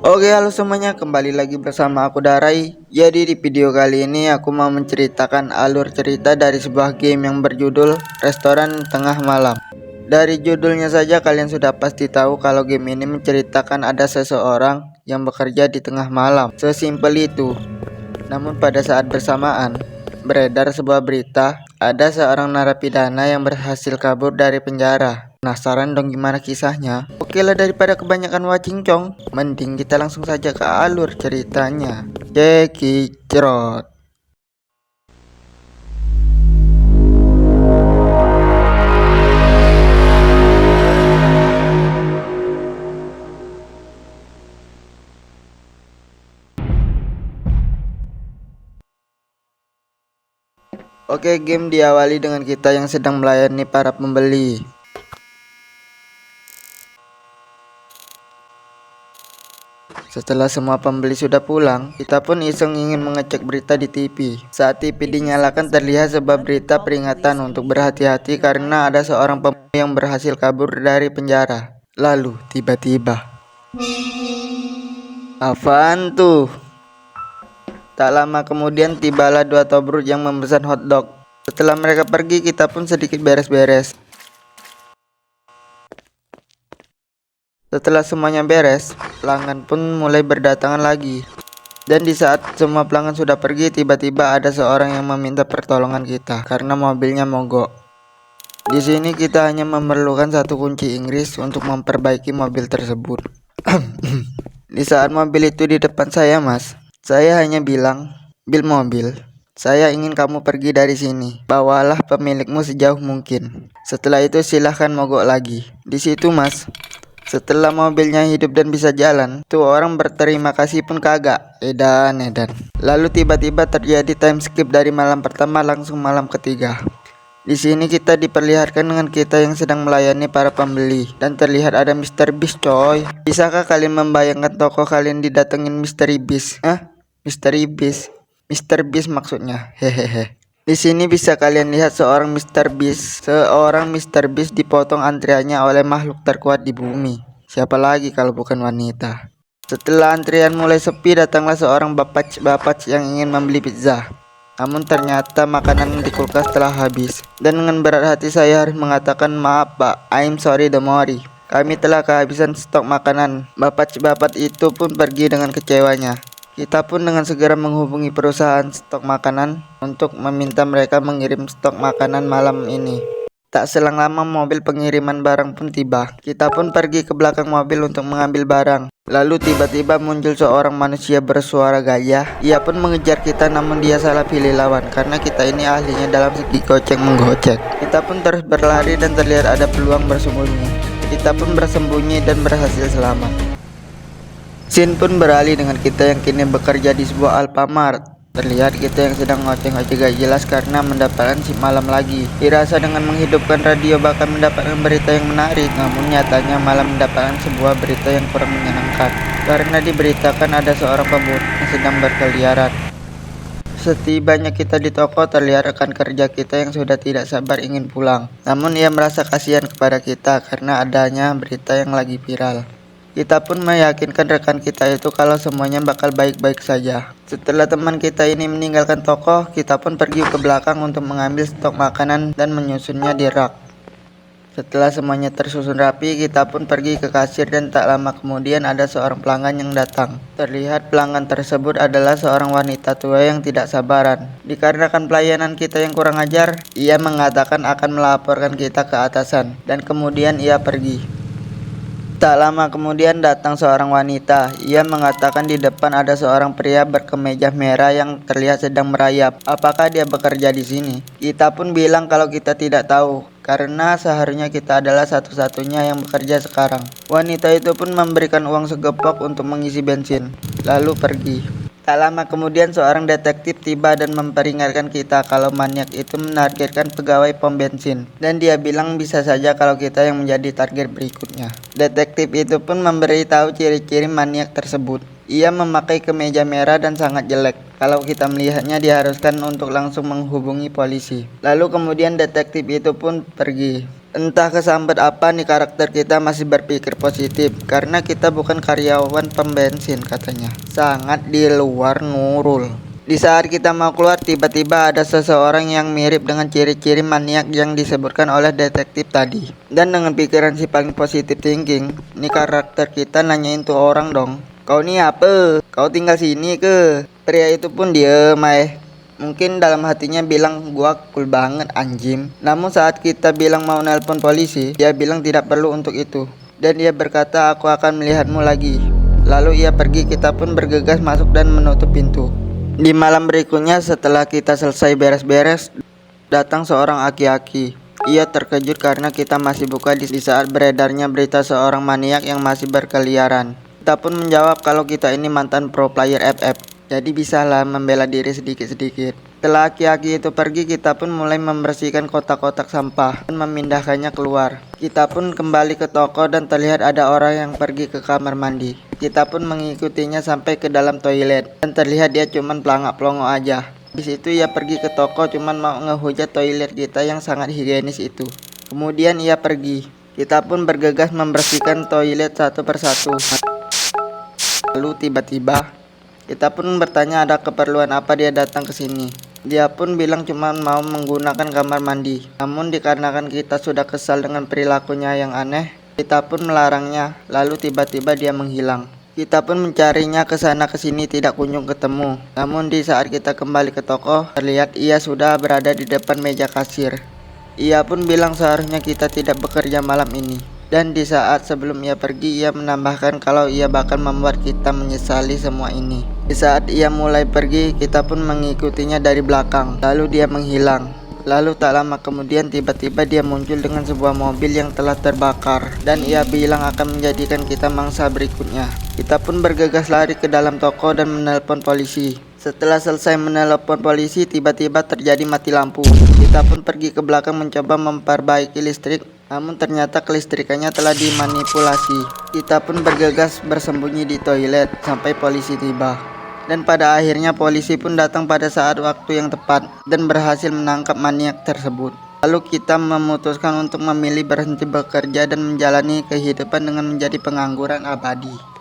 Oke, halo semuanya, kembali lagi bersama aku Darai. Jadi di video kali ini aku mau menceritakan alur cerita dari sebuah game yang berjudul Restoran Tengah Malam. Dari judulnya saja kalian sudah pasti tahu kalau game ini menceritakan ada seseorang yang bekerja di tengah malam. Sesimpel itu. Namun pada saat bersamaan, beredar sebuah berita, ada seorang narapidana yang berhasil kabur dari penjara. Penasaran dong gimana kisahnya? Oke lah, daripada kebanyakan wacincong, mending kita langsung saja ke alur ceritanya. Cekicrot. Oke, game diawali dengan kita yang sedang melayani para pembeli. Setelah semua pembeli sudah pulang, kita pun iseng ingin mengecek berita di TV. Saat TV dinyalakan terlihat sebuah berita peringatan untuk berhati-hati karena ada seorang pembeli yang berhasil kabur dari penjara. Lalu tiba-tiba, apaan tuh? Tak lama kemudian tibalah dua tobrut yang memesan hotdog. Setelah mereka pergi, kita pun sedikit beres-beres. Setelah semuanya beres, pelanggan pun mulai berdatangan lagi. Dan di saat semua pelanggan sudah pergi, tiba-tiba ada seorang yang meminta pertolongan kita karena mobilnya mogok. Di sini kita hanya memerlukan satu kunci Inggris untuk memperbaiki mobil tersebut. Di saat mobil itu di depan saya, Mas, saya hanya bilang, "Bil mobil, saya ingin kamu pergi dari sini. Bawalah pemilikmu sejauh mungkin. Setelah itu silahkan mogok lagi." Di situ, Mas, setelah mobilnya hidup dan bisa jalan, tuh orang berterima kasih pun kagak. Edan. Lalu tiba-tiba terjadi time skip dari malam pertama langsung malam ketiga. Di sini kita diperlihatkan dengan kita yang sedang melayani para pembeli dan terlihat ada Mr. Beast, coy. Bisakah kalian membayangkan toko kalian didatengin Mystery Beast? Mystery Beast. Mr. Beast maksudnya. Hehehe. Di sini bisa kalian lihat seorang Mr. Beast dipotong antriannya oleh makhluk terkuat di bumi. Siapa lagi kalau bukan wanita? Setelah antrian mulai sepi, datanglah seorang bapak yang ingin membeli pizza. Namun ternyata makanan di kulkas telah habis. Dan dengan berat hati saya harus mengatakan, "Maaf Pak, I'm sorry Domori. Kami telah kehabisan stok makanan." Bapak itu pun pergi dengan kecewanya. Kita pun dengan segera menghubungi perusahaan stok makanan untuk meminta mereka mengirim stok makanan malam ini. Tak selang lama mobil pengiriman barang pun tiba. Kita pun pergi ke belakang mobil untuk mengambil barang. Lalu tiba-tiba muncul seorang manusia bersuara gaya. Ia pun mengejar kita, namun dia salah pilih lawan karena kita ini ahlinya dalam segi goceng menggocek. Kita pun terus berlari dan terlihat ada peluang bersembunyi. Kita pun bersembunyi dan berhasil selamat. Scene pun beralih dengan kita yang kini bekerja di sebuah Alfamart. Terlihat kita yang sedang ngoceh-ngoceh gak jelas karena mendapatkan shift malam lagi. Dirasa dengan menghidupkan radio bakal mendapatkan berita yang menarik, namun nyatanya malah mendapatkan sebuah berita yang kurang menyenangkan. Karena diberitakan ada seorang pembunuh yang sedang berkeliaran. Setibanya kita di toko, terlihat rekan kerja kita yang sudah tidak sabar ingin pulang. Namun ia merasa kasihan kepada kita karena adanya berita yang lagi viral. Kita pun meyakinkan rekan kita itu kalau semuanya bakal baik-baik saja. Setelah teman kita ini meninggalkan toko, kita pun pergi ke belakang untuk mengambil stok makanan dan menyusunnya di rak. Setelah semuanya tersusun rapi, kita pun pergi ke kasir dan tak lama kemudian ada seorang pelanggan yang datang. Terlihat pelanggan tersebut adalah seorang wanita tua yang tidak sabaran. Dikarenakan pelayanan kita yang kurang ajar, ia mengatakan akan melaporkan kita ke atasan dan kemudian ia pergi. Tak lama kemudian datang seorang wanita. Ia mengatakan di depan ada seorang pria berkemeja merah yang terlihat sedang merayap. Apakah dia bekerja di sini? Kita pun bilang kalau kita tidak tahu, karena seharusnya kita adalah satu-satunya yang bekerja sekarang. Wanita itu pun memberikan uang segepok untuk mengisi bensin, lalu pergi. Tak lama kemudian seorang detektif tiba dan memperingatkan kita kalau maniak itu menargetkan pegawai pom bensin. Dan dia bilang bisa saja kalau kita yang menjadi target berikutnya. Detektif itu pun memberitahu ciri-ciri maniak tersebut. Ia memakai kemeja merah dan sangat jelek. Kalau kita melihatnya diharuskan untuk langsung menghubungi polisi. Lalu kemudian detektif itu pun pergi. Entah kesambet apa nih karakter kita masih berpikir positif karena kita bukan karyawan pembensin katanya. Sangat di luar Nurul. Di saat kita mau keluar tiba-tiba ada seseorang yang mirip dengan ciri-ciri maniak yang disebutkan oleh detektif tadi. Dan dengan pikiran si paling positif thinking, nih karakter kita nanyain tuh orang dong. Kau nih apa? Kau tinggal sini ke? Pria itu pun diem Mungkin dalam hatinya bilang gua cool banget anjing. Namun saat kita bilang mau nelpon polisi, dia bilang tidak perlu untuk itu. Dan dia berkata aku akan melihatmu lagi. Lalu ia pergi, kita pun bergegas masuk dan menutup pintu. Di malam berikutnya setelah kita selesai beres-beres, datang seorang aki-aki. Ia terkejut karena kita masih buka di saat beredarnya berita seorang maniak yang masih berkeliaran. Kita pun menjawab kalau kita ini mantan pro player FF. Jadi bisalah membela diri sedikit-sedikit. Setelah aki-aki itu pergi, kita pun mulai membersihkan kotak-kotak sampah dan memindahkannya keluar. Kita pun kembali ke toko dan terlihat ada orang yang pergi ke kamar mandi. Kita pun mengikutinya sampai ke dalam toilet dan terlihat dia cuman pelangak-pelongo aja. Habis itu ia pergi ke toko cuman mau ngehujat toilet kita yang sangat higienis itu. Kemudian ia pergi. Kita pun bergegas membersihkan toilet satu persatu. Lalu tiba-tiba kita pun bertanya ada keperluan apa dia datang ke sini. Dia pun bilang cuma mau menggunakan kamar mandi. Namun dikarenakan kita sudah kesal dengan perilakunya yang aneh, kita pun melarangnya. Lalu tiba-tiba dia menghilang. Kita pun mencarinya ke sana ke sini tidak kunjung ketemu. Namun di saat kita kembali ke toko, terlihat ia sudah berada di depan meja kasir. Ia pun bilang seharusnya kita tidak bekerja malam ini. Dan di saat sebelum ia pergi, ia menambahkan kalau ia bakal membuat kita menyesali semua ini. Di saat ia mulai pergi, kita pun mengikutinya dari belakang. Lalu dia menghilang. Lalu tak lama kemudian tiba-tiba dia muncul dengan sebuah mobil yang telah terbakar. Dan ia bilang akan menjadikan kita mangsa berikutnya. Kita pun bergegas lari ke dalam toko dan menelpon polisi. Setelah selesai menelpon polisi, tiba-tiba terjadi mati lampu. Kita pun pergi ke belakang mencoba memperbaiki listrik. Namun ternyata kelistrikannya telah dimanipulasi. Kita pun bergegas bersembunyi di toilet sampai polisi tiba. Dan pada akhirnya polisi pun datang pada saat waktu yang tepat dan berhasil menangkap maniak tersebut. Lalu kita memutuskan untuk memilih berhenti bekerja dan menjalani kehidupan dengan menjadi pengangguran abadi.